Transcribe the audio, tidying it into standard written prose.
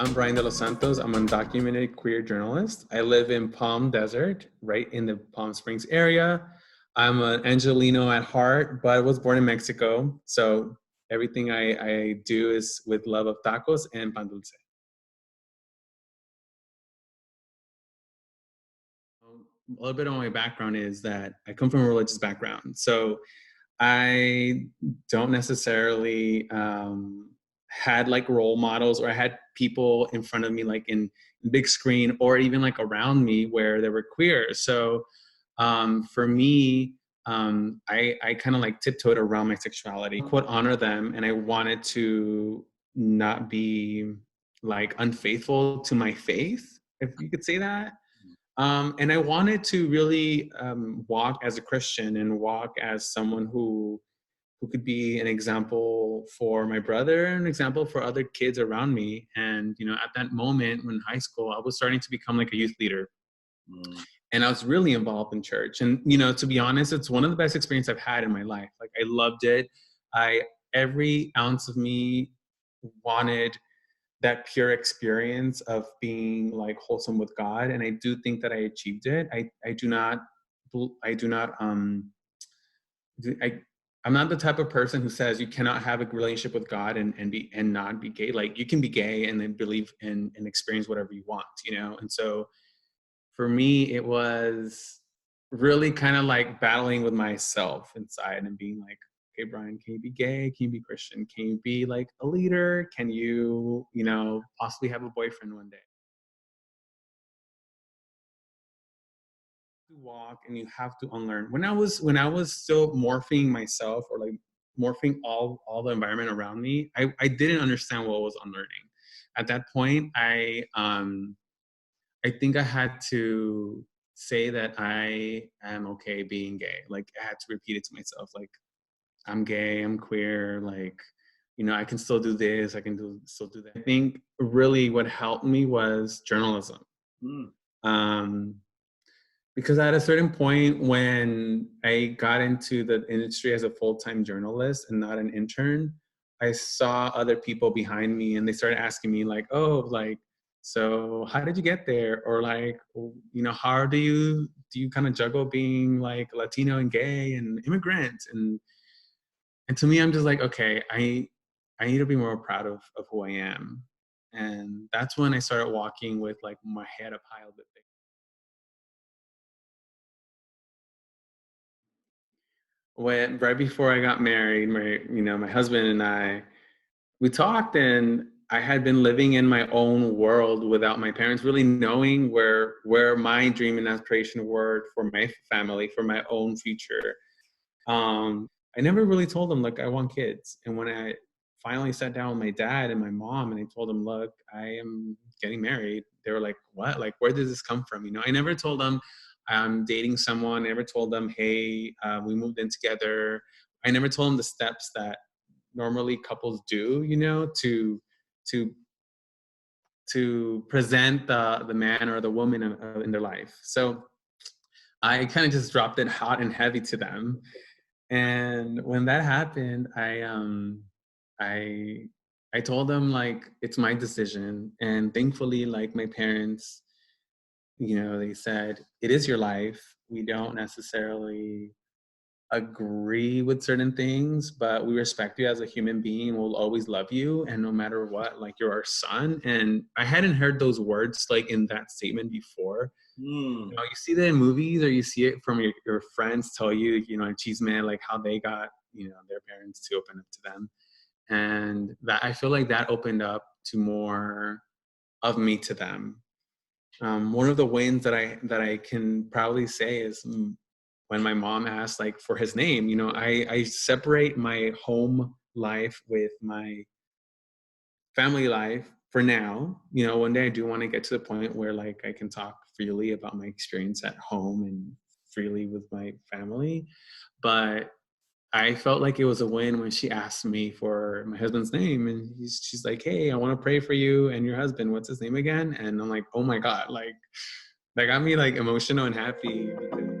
I'm Brian de Los Santos. I'm an undocumented queer journalist. I live in Palm Desert, right in the Palm Springs area. I'm an Angelino at heart, but I was born in Mexico. So everything I do is with love of tacos and pan dulce. A little bit of my background is that I come from a religious background. So I don't necessarily had like role models, or I had people in front of me like in big screen or even like around me where they were queer. So for me, I kind of like tiptoed around my sexuality, quote, honor them. And I wanted to not be like unfaithful to my faith, if you could say that. And I wanted to really walk as a Christian and walk as someone who could be an example for my brother, an example for other kids around me. And, you know, at that moment when high school, I was starting to become like a youth leader. And I was really involved in church. And, you know, to be honest, it's one of the best experiences I've had in my life. Like, I loved it. Every ounce of me wanted that pure experience of being like wholesome with God. And I do think that I achieved it. I'm not the type of person who says you cannot have a relationship with God and not be gay. Like, you can be gay and then believe and experience whatever you want, you know? And so for me, it was really kind of like battling with myself inside and being like, okay, Brian, can you be gay? Can you be Christian? Can you be like a leader? Can you, you know, possibly have a boyfriend one day? To walk and you have to unlearn. When I was still morphing myself, or like morphing all the environment around me, I didn't understand what was unlearning. At that point, I think I had to say that I am okay being gay. Like, I had to repeat it to myself, like, I'm gay, I'm queer, like, you know, I can still do this, I can still do that. I think really what helped me was journalism. Um, because at a certain point when I got into the industry as a full-time journalist and not an intern, I saw other people behind me and they started asking me like, oh, like, so how did you get there? Or like, you know, how do you kind of juggle being like Latino and gay and immigrant? And to me, I'm just like, okay, I need to be more proud of who I am. And that's when I started walking with like my head up high a bit. When right before I got married, my husband and we talked, and I had been living in my own world without my parents really knowing where my dream and aspiration were for my family, for my own future. I never really told them like I want kids. And when I finally sat down with my dad and my mom and I told them, look, I am getting married, they were like, what? Like, where did this come from? You know, I never told them I'm dating someone. I never told them, hey, we moved in together. I never told them the steps that normally couples do, you know, to present the man or the woman in their life. So I kind of just dropped it hot and heavy to them. And when that happened, I I told them like it's my decision. And thankfully, like, my parents, you know, they said, it is your life. We don't necessarily agree with certain things, but we respect you as a human being. We'll always love you. And no matter what, like, you're our son. And I hadn't heard those words like in that statement before. You know, you see that in movies, or you see it from your friends tell you, you know, chisme, like how they got, you know, their parents to open up to them. And that, I feel like that opened up to more of me to them. One of the wins that I can proudly say is when my mom asked like for his name. You know, I separate my home life with my family life for now. You know, one day I do want to get to the point where like I can talk freely about my experience at home and freely with my family. But I felt like it was a win when she asked me for my husband's name, and she's like, hey, I want to pray for you and your husband. What's his name again? And I'm like, oh my God, like, that got me like emotional and happy because